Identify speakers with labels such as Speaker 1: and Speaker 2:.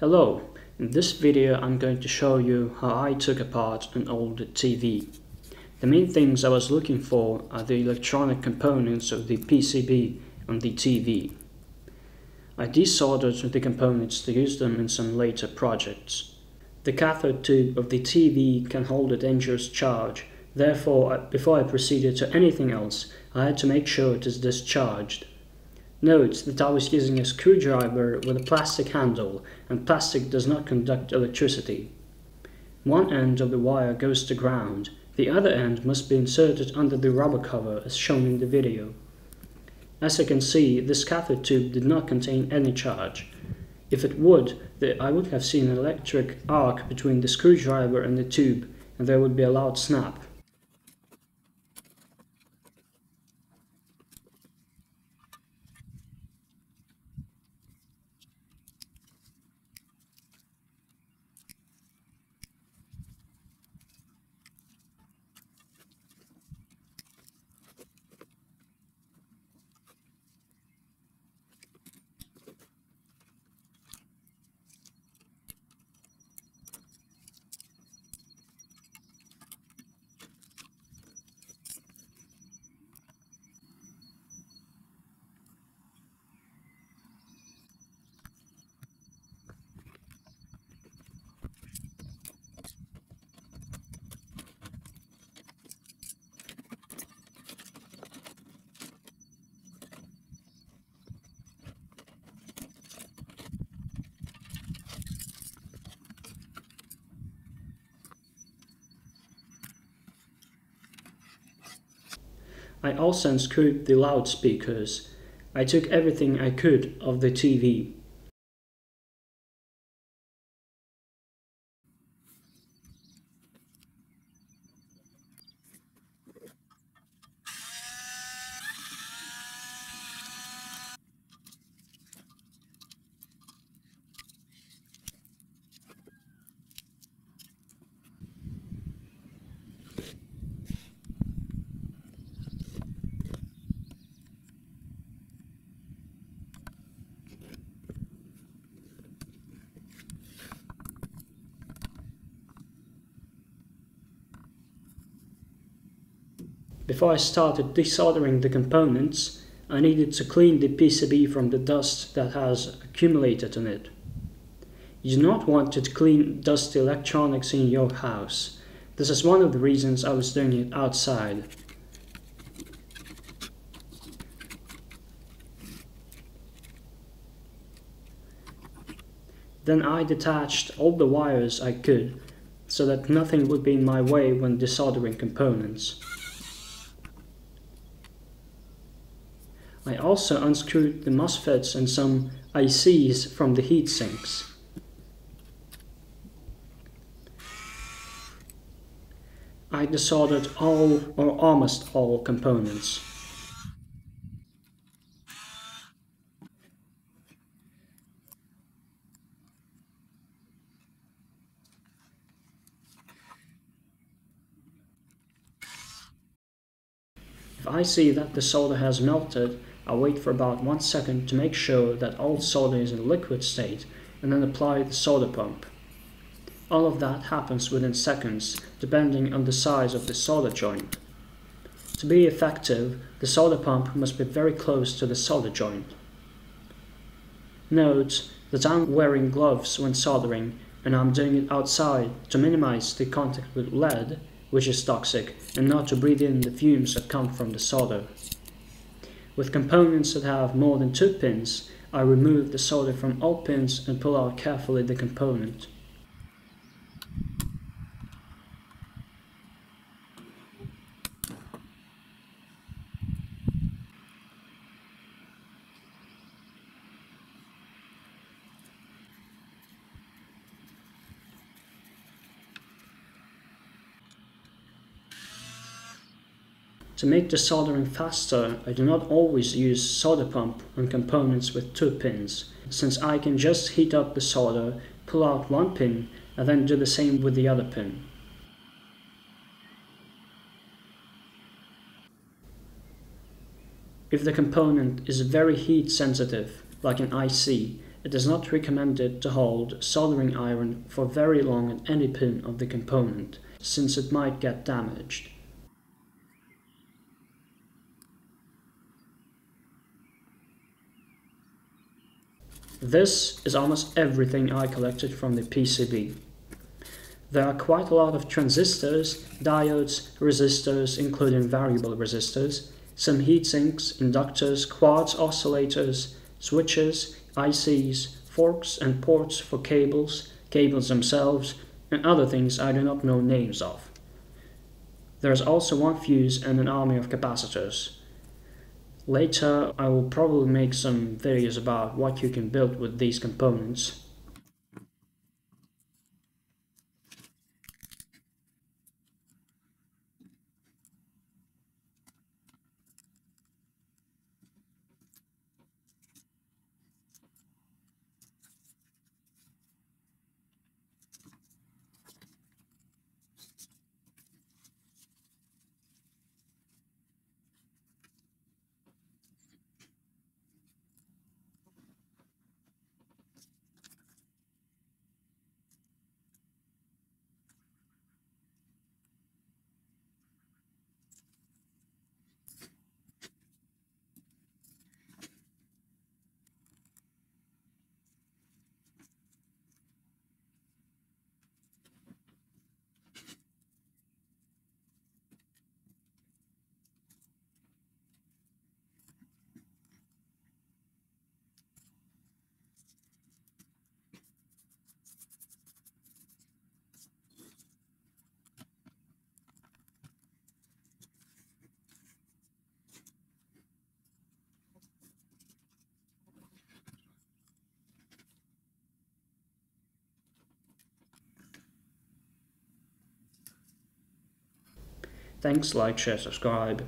Speaker 1: Hello, in this video I'm going to show you how I took apart an old TV. The main things I was looking for are the electronic components of the PCB on the TV. I desoldered the components to use them in some later projects. The cathode tube of the TV can hold a dangerous charge, therefore before I proceeded to anything else I had to make sure it is discharged. Note that I was using a screwdriver with a plastic handle, and plastic does not conduct electricity. One end of the wire goes to ground, the other end must be inserted under the rubber cover as shown in the video. As you can see, this cathode tube did not contain any charge. If it would, I would have seen an electric arc between the screwdriver and the tube, and there would be a loud snap. I also unscrewed the loudspeakers. I took everything I could of the TV. Before I started desoldering the components, I needed to clean the PCB from the dust that has accumulated on it. You do not want to clean dusty electronics in your house. This is one of the reasons I was doing it outside. Then I detached all the wires I could, so that nothing would be in my way when desoldering components. I also unscrewed the MOSFETs and some ICs from the heat sinks. I desoldered all or almost all components. If I see that the solder has melted, I wait for about 1 second to make sure that all solder is in liquid state and then apply the solder pump. All of that happens within seconds, depending on the size of the solder joint. To be effective, the solder pump must be very close to the solder joint. Note that I'm wearing gloves when soldering, and I'm doing it outside to minimize the contact with lead, which is toxic, and not to breathe in the fumes that come from the solder. With components that have more than 2 pins, I remove the solder from all pins and pull out carefully the component. To make the soldering faster, I do not always use solder pump on components with 2 pins, since I can just heat up the solder, pull out 1 pin, and then do the same with the other pin. If the component is very heat sensitive, like an IC, It is not recommended to hold soldering iron for very long at any pin of the component, since it might get damaged. This is almost everything I collected from the PCB. There are quite a lot of transistors, diodes, resistors, including variable resistors, some heatsinks, inductors, quartz oscillators, switches, ICs, forks and ports for cables, cables themselves, and other things I do not know names of. There is also one fuse and an army of capacitors. Later I will probably make some videos about what you can build with these components. Thanks, like, share, subscribe.